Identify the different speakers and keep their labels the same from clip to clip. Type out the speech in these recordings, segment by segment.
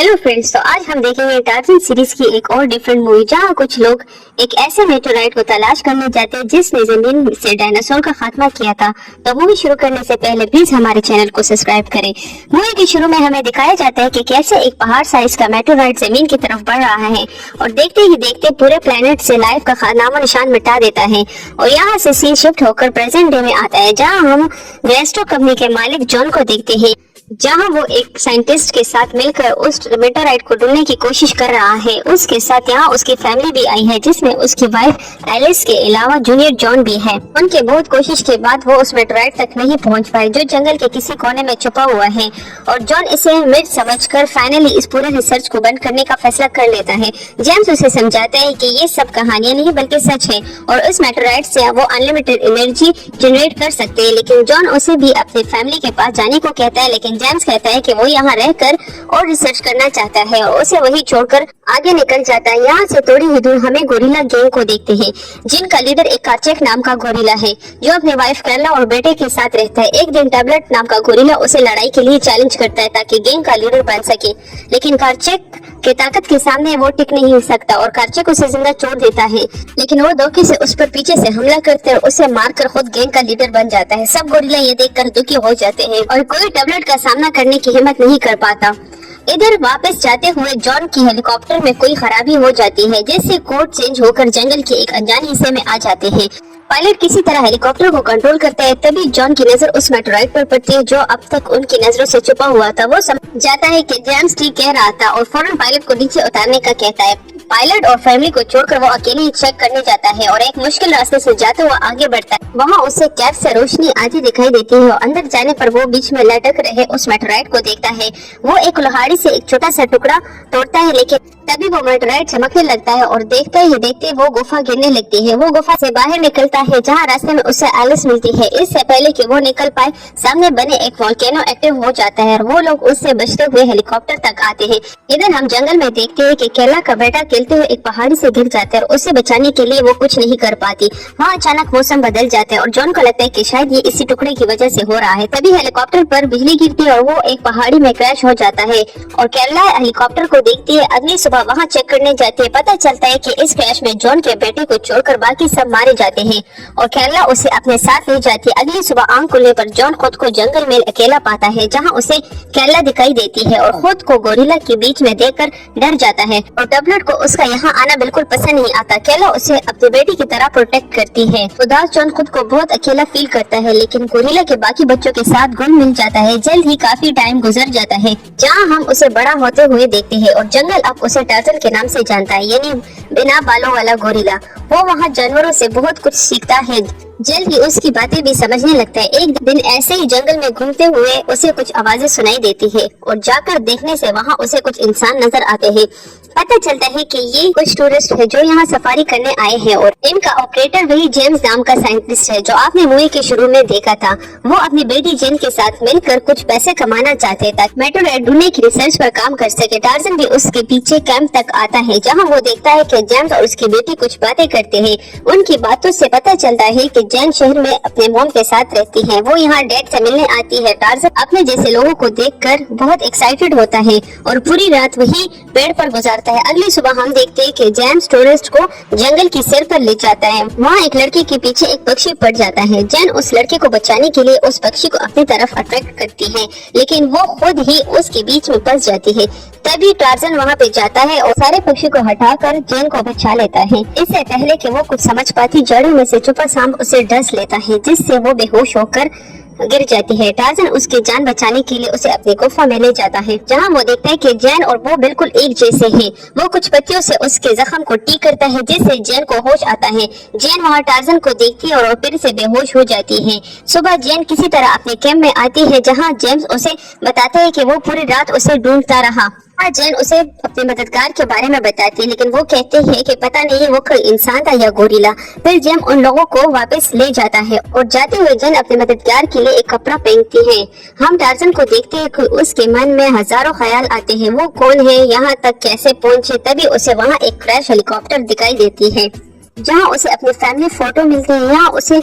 Speaker 1: Hello friends, तो आज हम देखेंगे टार्ज़न सीरीज की एक और डिफरेंट मूवी जहां कुछ लोग एक ऐसे मेटेओराइट को तलाश करने जाते हैं जिसने जमीन से डायनासोर का खात्मा किया था। तो मूवी शुरू करने से पहले प्लीज हमारे चैनल को सब्सक्राइब करें। मूवी के शुरू में हमें दिखाया जाता है कि कैसे एक पहाड़ साइज का मेटेओराइट जमीन की तरफ बढ़ रहा है और देखते ही देखते पूरे प्लेनेट से लाइफ का नामो निशान मिटा देता है। और यहाँ से सीन शिफ्ट होकर प्रेजेंट डे में आता है जहाँ हम ग्रेस्टो कंपनी के मालिक जॉन को देखते हैं, जहां वो एक साइंटिस्ट के साथ मिलकर उस मेटेओराइट को ढूंढने की कोशिश कर रहा है। उसके साथ यहाँ उसकी फैमिली भी आई है जिसमें उसकी वाइफ एलिस के अलावा जूनियर जॉन भी है। उनके बहुत कोशिश के बाद वो उस मेटेओराइट तक नहीं पहुंच पाए जो जंगल के किसी कोने में छुपा हुआ है और जॉन इसे मिड समझकर फाइनली इस पूरे रिसर्च को बंद करने का फैसला कर लेता है। जेम्स उसे समझाता है कि ये सब कहानियां नहीं बल्कि सच है और इस मेटेओराइट से वो अनलिमिटेड एनर्जी जनरेट कर सकते हैं। लेकिन जॉन उसे भी अपनी फैमिली के पास जाने को कहता है, लेकिन जेम्स कहता है कि वो यहाँ रहकर और रिसर्च करना चाहता है और उसे वही छोड़कर आगे निकल जाता है। यहाँ से थोड़ी ही दूर हमें गोरिल्ला गैंग को देखते हैं जिनका लीडर एक कार्चेक नाम का गोरिल्ला है जो अपनी वाइफ कैरला और बेटे के साथ रहता है। एक दिन टैबलेट नाम का गोरिल्ला उसे लड़ाई के लिए चैलेंज करता है ताकि गैंग का लीडर बन सके, लेकिन कार्चेक के ताकत के सामने वो टिक नहीं सकता और कार्चेक उसे जिंदा छोड़ देता है। लेकिन वो धोखे से उस पर पीछे से हमला करते और उसे मारकर खुद गैंग का लीडर बन जाता है। सब गोरिल्ला ये देखकर दुखी हो जाते हैं और कोई टैबलेट का सामना करने की हिम्मत नहीं कर पाता। इधर वापस जाते हुए जॉन की हेलीकॉप्टर में कोई खराबी हो जाती है जिससे कोड चेंज होकर जंगल के एक अनजान हिस्से में आ जाते हैं। पायलट किसी तरह हेलीकॉप्टर को कंट्रोल करता है, तभी जॉन की नजर उस मेटेओराइट पर पड़ती है जो अब तक उनकी नजरों से छुपा हुआ था। वो समझ जाता है कि जेम्स ठीक कह रहा था और फौरन पायलट को नीचे उतारने का कहता है। पायलट और फैमिली को छोड़कर वो अकेले ही चेक करने जाता है और एक मुश्किल रास्ते से जाते हुए आगे बढ़ता है। वहाँ उसे कैप से रोशनी आती दिखाई देती है और अंदर जाने पर वो बीच में लटक रहे उस मेटेओराइट को देखता है। वो एक कुल्हाड़ी से एक छोटा सा टुकड़ा तोड़ता है, लेकिन तभी वो मेटेओराइट चमकने लगता है और देखते ही देखते वो गुफा गिरने लगती है। वो गुफा से बाहर निकलता है जहाँ रास्ते में उसे एलिस मिलती है। इससे पहले कि वो निकल पाए सामने बने एक वोल्केनो एक्टिव हो जाता है और वो लोग उससे बचते हुए हेलीकॉप्टर तक आते हैं। इधर हम जंगल में देखते हैं कि कैरला का बेटा खेलते हुए एक पहाड़ी से गिर जाता है और उसे बचाने के लिए वो कुछ नहीं कर पाती। वहाँ अचानक मौसम बदल जाता है और जॉन को लगता है कि शायद ये इसी टुकड़े की वजह से हो रहा है। तभी हेलीकॉप्टर पर बिजली गिरती है और वो एक पहाड़ी में क्रैश हो जाता है और कैरला हेलीकॉप्टर को देखती है। अगली सुबह वहाँ चेक करने जाती है। पता चलता है कि इस क्रैश में जॉन के बेटे को छोड़कर बाकी सब मारे जाते हैं और कैरला उसे अपने साथ ले जाती है। अगली सुबह आंख खुलने पर जॉन खुद को जंगल में अकेला पाता है जहाँ उसे कैरला दिखाई देती है और खुद को गोरिल्ला के बीच में देखकर डर जाता है और टैबलेट को उसका यहाँ आना बिल्कुल पसंद नहीं आता। कैरला उसे अपनी बेटी की तरह प्रोटेक्ट करती है। उदास जॉन खुद को बहुत अकेला फील करता है, लेकिन गोरिल्ला के बाकी बच्चों के साथ घुल मिल जाता है। जल्द ही काफी टाइम गुजर जाता है जहाँ हम उसे बड़ा होते हुए देखते हैं और जंगल अब उसे टार्ज़न के नाम से जानता है, यानी बिना बालों वाला गोरिल्ला। वो वहाँ जानवरों से बहुत कुछ सीखता है, जल्द ही उसकी बातें भी समझने लगता है। एक दिन ऐसे ही जंगल में घूमते हुए उसे कुछ आवाजें सुनाई देती है और जाकर देखने से वहाँ उसे कुछ इंसान नजर आते हैं। पता चलता है कि ये कुछ टूरिस्ट है जो यहाँ सफारी करने आए हैं और इनका ऑपरेटर वही जेम्स नाम का साइंटिस्ट है जो आपने मूवी के शुरू में देखा था। वो अपनी बेटी जेन के साथ मिलकर कुछ पैसे कमाना चाहते ताकि मेटेओराइट ढूंढने की रिसर्च पर काम कर सके। टार्ज़न भी उसके पीछे कैंप तक आता है जहाँ वो देखता है कि जेम्स और उसकी बेटी कुछ बातें करते हैं। उनकी बातों से पता चलता है कि जेन शहर में अपने मॉम के साथ रहती है। वो यहाँ डैड से मिलने आती है। टार्ज़न अपने जैसे लोगों को देखकर बहुत एक्साइटेड होता है और पूरी रात वही पेड़ पर गुजारता है। अगली सुबह हम देखते हैं कि जेम्स टूरिस्ट को जंगल की सैर पर ले जाता है। वहाँ एक लड़के के पीछे एक पक्षी पड़ जाता है। जेन उस लड़के को बचाने के लिए उस पक्षी को अपनी तरफ अट्रैक्ट करती है, लेकिन वो खुद ही उसके बीच में फंस जाती है। तभी टार्ज़न वहाँ पे जाता है और सारे पक्षी को हटाकर जेन को बचा लेता है। इससे पहले कि वो कुछ समझ पाती जड़ों में से छुपा सांप उसे डस लेता है जिससे वो बेहोश होकर गिर जाती है। टार्ज़न उसकी जान बचाने के लिए उसे अपनी गुफा में ले जाता है जहाँ वो देखता है कि जेन और वो बिल्कुल एक जैसे हैं। वो कुछ पत्तियों से उसके जख्म को ठीक करता है जिससे जेन को होश आता है। जेन वहाँ टार्ज़न को देखती है और फिर से बेहोश हो जाती है। सुबह जेन किसी तरह अपने कैंप में आती है जहाँ जेम्स उसे बताता है कि वो पूरी रात उसे ढूंढता रहा। जेन उसे अपने मददगार के बारे में बताती है, लेकिन वो कहते हैं कि पता नहीं वो कोई इंसान था या गोरिल्ला। फिर जेन उन लोगों को वापस ले जाता है और जाते हुए जेन अपने मददगार के लिए एक कपड़ा पहनती है। हम टार्ज़न को देखते हैं कि उसके मन में हजारों ख्याल आते हैं। वो कौन है, यहाँ तक कैसे पहुँचे। तभी उसे वहाँ एक क्रैश हेलीकॉप्टर दिखाई देती है जहाँ उसे अपनी फैमिली फोटो मिलती है। यहाँ उसे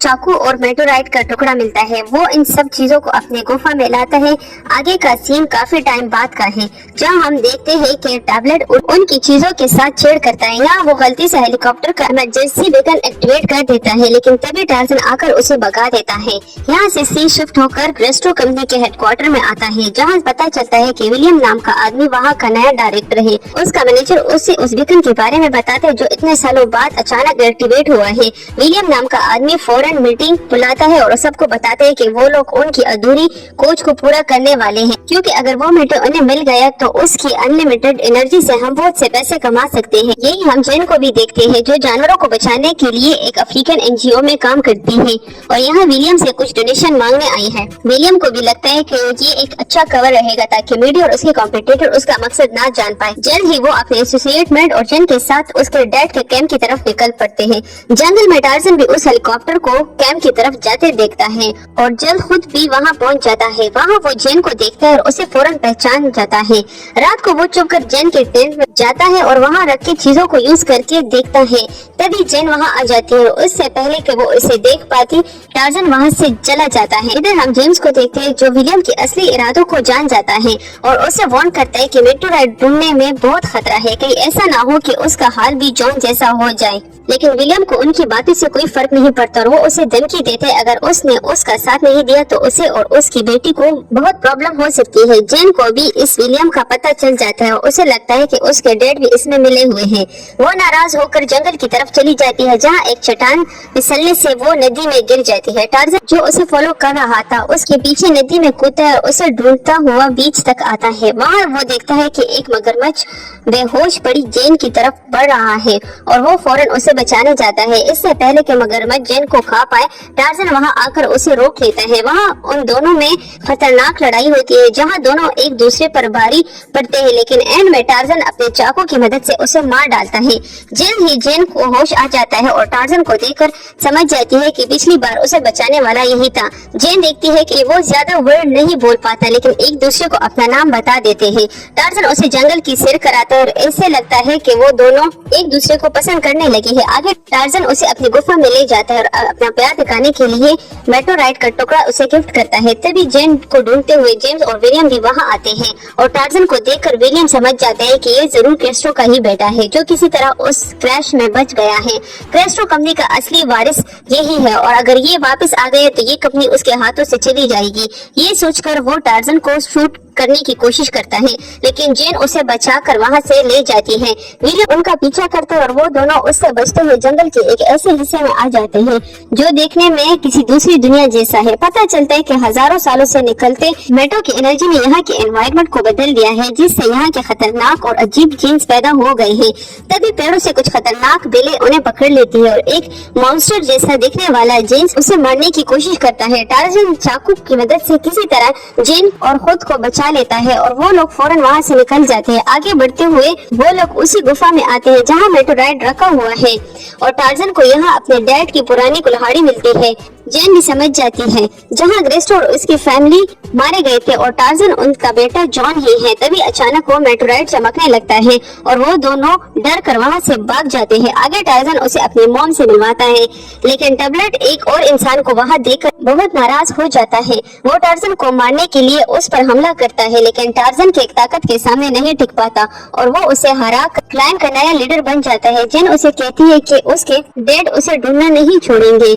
Speaker 1: चाकू और मेटोराइट का टुकड़ा मिलता है। वो इन सब चीजों को अपने गुफा में लाता है। आगे का सीन काफी टाइम बाद का है, जहां हम देखते हैं कि टैबलेट उनकी चीजों के साथ छेड़ करता है। यहाँ वो गलती से हेलीकॉप्टर का इमरजेंसी बेकन एक्टिवेट कर देता है, लेकिन तभी टार्जन आकर उसे भगा देता है। यहाँ से सीन शिफ्ट होकर क्रेस्टो कंपनी के हेडक्वार्टर में आता है, जहाँ पता चलता है कि विलियम नाम का आदमी वहाँ का नया डायरेक्टर है। उसका मैनेजर उसे उस बेकन के बारे में बताता है जो इतने सालों बाद अचानक एक्टिवेट हुआ है। विलियम नाम का आदमी फौरन मीटिंग बुलाता है और सबको बताता है कि वो लोग उनकी अधूरी खोज को पूरा करने वाले हैं, क्योंकि अगर वो मीटर उन्हें मिल गया तो उसकी अनलिमिटेड एनर्जी से हम बहुत से पैसे कमा सकते हैं। यही हम जेन को भी देखते हैं, जो जानवरों को बचाने के लिए एक अफ्रीकन एनजीओ में काम करती है और यहाँ विलियम से कुछ डोनेशन मांगने आई है। विलियम को भी लगता है कि ये एक अच्छा कवर रहेगा ताकि मीडिया और उसके कॉम्पिटिटर उसका मकसद ना जान पाए। जल्द ही वो अपने एसोसिएट मेट और जेन के साथ उसके डैड के कैंप की तरफ निकल पड़ते हैं। जंगल में टार्जन भी उस हेलीकॉप्टर को कैंप की तरफ जाते देखता है और जल्द खुद भी वहाँ पहुँच जाता है। वहाँ वो जेन को देखता है और उसे फौरन पहचान जाता है। रात को वो चुप कर जेन के टेंट में जाता है और वहाँ रखी चीजों को यूज करके देखता है। तभी जेन वहाँ आ जाती है और उससे पहले कि वो इसे देख पाती, टार्जन वहाँ से चला जाता है। इधर हम जेम्स को देखते हैं, जो विलियम के असली इरादों को जान जाता है और उसे वार्न करता है कि मेटोराइट ढूंढने में बहुत खतरा है, कहीं ऐसा ना हो कि उसका हाल भी जॉन जैसा हो जाए। लेकिन विलियम को उनकी बातों से कोई फर्क नहीं पड़ता और वो उसे धमकी देते हैं अगर उसने उसका साथ नहीं दिया तो उसे और उसकी बेटी को बहुत प्रॉब्लम हो सकती है। जेन को भी इस विलियम का पता चल जाता है और उसे लगता है कि उसके डैड भी इसमें मिले हुए हैं। वो नाराज होकर जंगल की तरफ चली जाती है, जहाँ एक चट्टान फिसलने से वो नदी में गिर जाती है। टार्जन जो उसे फॉलो कर रहा था उसके पीछे नदी में कूदता है और उसे ढूंढता हुआ बीच तक आता है। वहाँ वो देखता है कि एक मगरमच्छ बेहोश पड़ी जेन की तरफ बढ़ रहा है और वो फौरन उसे बचाने जाता है। इससे पहले कि मगरमच्छ जेन को खा पाए, टार्जन वहाँ आकर उसे रोक लेता है। वहाँ उन दोनों में खतरनाक लड़ाई होती है, जहाँ दोनों एक दूसरे पर भारी पड़ते हैं, लेकिन एंड में टार्जन अपने चाकू की मदद से उसे मार डालता है। जल्द ही जेन को होश आ जाता है और टार्जन को देखकर समझ जाती है कि पिछली बार उसे बचाने वाला यही था। जेन देखती है कि वो ज्यादा वर्ड नहीं बोल पाता, लेकिन एक दूसरे को अपना नाम बता देते हैं। टार्जन उसे जंगल की सैर कराता है और ऐसे लगता है कि वो दोनों एक दूसरे को पसंद करने लगे हैं। आगे टार्जन उसे अपनी गुफा में ले जाता है और अपना प्यार दिखाने के लिए मेटोराइट का टुकड़ा उसे गिफ्ट करता है। तभी जेन को ढूंढते हुए जेम्स और विलियम भी वहाँ आते हैं और टार्जन को देखकर विलियम समझ जाता है कि ये जरूर क्रेस्टो का ही बेटा है, जो किसी तरह उस क्रैश में बच गया है। क्रेस्टो कंपनी का असली वारिस यही है और अगर ये वापस आ गए तो ये कंपनी उसके हाथों से चली जाएगी। ये सोचकर वो टार्जन को शूट करने की कोशिश करता है, लेकिन जेन उसे बचाकर वहां से ले जाती है। विलियम उनका पीछा करते हैं और वो दोनों उससे बचते हुए जंगल के एक ऐसे हिस्से में आ जाते हैं जो देखने में किसी दूसरी दुनिया जैसा है। पता चलता है कि हजारों सालों से निकलते मेटो की एनर्जी ने यहाँ के एनवायरनमेंट को बदल दिया है, जिससे यहाँ के खतरनाक और अजीब जीन्स पैदा हो गए हैं। तभी पेड़ों से कुछ खतरनाक बेलें उन्हें पकड़ लेती है और एक मॉन्स्टर जैसा दिखने वाला जेन्स उसे मारने की कोशिश करता है। टार्जन चाकू की मदद से किसी तरह जेन और खुद को बचा लेता है और वो लोग फौरन वहाँ से निकल जाते हैं। आगे बढ़ते हुए वो लोग उसी गुफा में आते हैं जहाँ मेटोराइट रखा हुआ है और टार्जन को यहाँ अपने डैड की पुरानी कुल्हाड़ी मिलती है। जेन भी समझ जाती है जहाँ क्रेस्टो और उसकी फैमिली मारे गए थे और टार्जन उनका बेटा जॉन ही है। तभी अचानक वो मेटोराइट चमकने लगता है और वो दोनों डर कर वहाँ से भाग जाते हैं। आगे टार्जन उसे अपनी मॉम से मिलवाता है, लेकिन टैबलेट एक और इंसान को वहाँ देखकर बहुत नाराज हो जाता है। वो टार्जन को मारने के लिए उस पर हमला करता है, लेकिन टार्जन की ताकत के सामने नहीं टिक पाता और वो उसे हरा कर क्लैन का नया लीडर बन जाता है। जेन उसे कहती है कि उसके डैड उसे ढूंढना नहीं छोड़ेंगे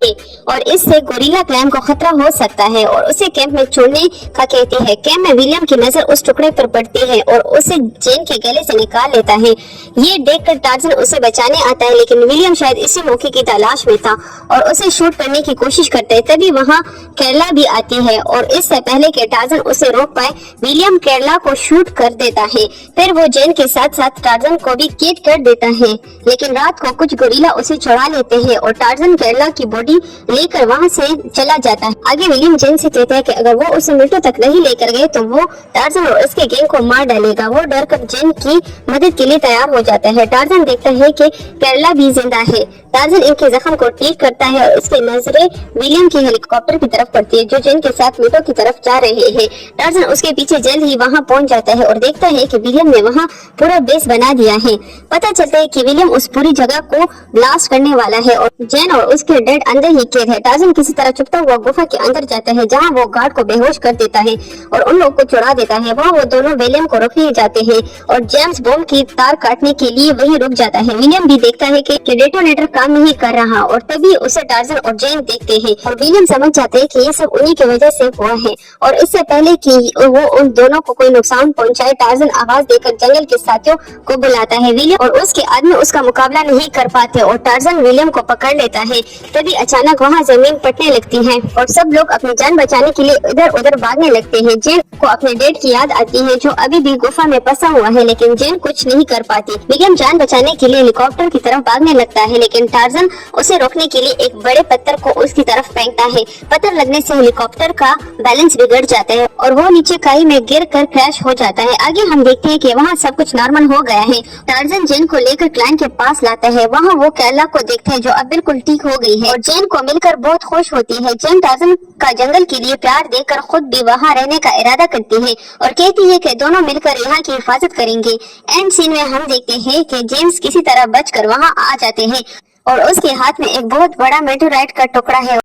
Speaker 1: और इससे गोरिल्ला क्लैन को खतरा हो सकता है और उसे कैंप में छोड़ने का कहती है। कैंप में विलियम की नजर उस टुकड़े पर पड़ती है और उसे जेन के गले से निकाल लेता है। ये देखकर टार्जन उसे बचाने आता है, लेकिन विलियम शायद इसी मौके की तलाश में था और उसे शूट करने की कोशिश करता है। तभी वहाँ केरला भी आती है और इससे पहले कि टार्जन उसे रोक पाए, विलियम केरला को शूट कर देता है। फिर वो जेन के साथ साथ टार्जन को भी कैद कर देता है, लेकिन रात को कुछ गोरिल्ला उसे चुरा लेते हैं और टार्जन केरला की बॉडी लेकर वहाँ से चला जाता है। आगे विलियम जेन से कहता है कि अगर वो उसे मिनटों तक नहीं लेकर गए तो वो टार्जन और उसके गैंग को मार डालेगा। वो डर कर जेन की मदद के लिए तैयार हो जाता है। टार्जन देखता है कि केरला भी जिंदा है। टार्जन इनके जख्म को ठीक करता है और इसकी नजरें विलियम के हेलीकॉप्टर की तरफ पड़ती है जो जेन के साथ मिटो की तरफ जा रहे हैं। टार्जन उसके पीछे जल्द ही वहाँ पहुँच जाता है और देखता है कि विलियम ने वहाँ पूरा बेस बना दिया है। पता चलता है कि विलियम उस पूरी जगह को ब्लास्ट करने वाला है और जेन और उसके डैड अंदर ही कैद है। टार्जन किसी तरह छुपता हुआ गुफा के अंदर जाता है, जहाँ वो गार्ड को बेहोश कर देता है और उन लोगों को छुड़ा देता है। वहाँ वो दोनों विलियम को रोकने जाते हैं और जेम्स बॉम्ब की तार काटने के लिए वही रुक जाता है। विलियम भी देखता है कि डेटोनेटर काम नहीं कर रहा और तभी उसे टार्जन और जेन देखते हैं और विलियम समझ जाते हैं कि ये सब उन्हीं की वजह से हुआ है। और इससे पहले कि वो उन दोनों को कोई नुकसान पहुंचाए, टार्जन आवाज देकर जंगल के साथियों को बुलाता है। विलियम और उसके आदमी उसका मुकाबला नहीं कर पाते और टार्जन विलियम को पकड़ लेता है। तभी अचानक वहाँ जमीन फटने लगती है और सब लोग अपनी जान बचाने के लिए इधर उधर भागने लगते हैं। जेन को अपने डेड की याद आती है जो अभी भी गुफा में फंसा हुआ है, लेकिन जेन कुछ नहीं कर पाती। विलियम जान बचाने के लिए हेलीकॉप्टर की तरफ भागने लगता है, लेकिन टार्जन उसे रोकने के लिए एक बड़े पत्थर को उसकी तरफ फेंकता है। पत्थर लगने से हेलीकॉप्टर का बैलेंस बिगड़ जाता है और वो नीचे खाई में गिर कर क्रैश हो जाता है। आगे हम देखते हैं कि वहाँ सब कुछ नॉर्मल हो गया है। टार्जन जेन को लेकर क्लाइंट के पास लाता है। वहाँ वो कैला को देखते हैं जो अब बिल्कुल ठीक हो गई है और जेन को मिलकर बहुत खुश होती है। जेन टार्जन का जंगल के लिए प्यार देकर खुद भी वहाँ रहने का इरादा करती है और कहती है कि दोनों मिलकर यहाँ की हिफाजत करेंगे। एंड सीन में हम देखते हैं कि जेम्स किसी तरह बचकर वहाँ आ जाते हैं और उसके हाथ में एक बहुत बड़ा मेटेराइट का टुकड़ा है।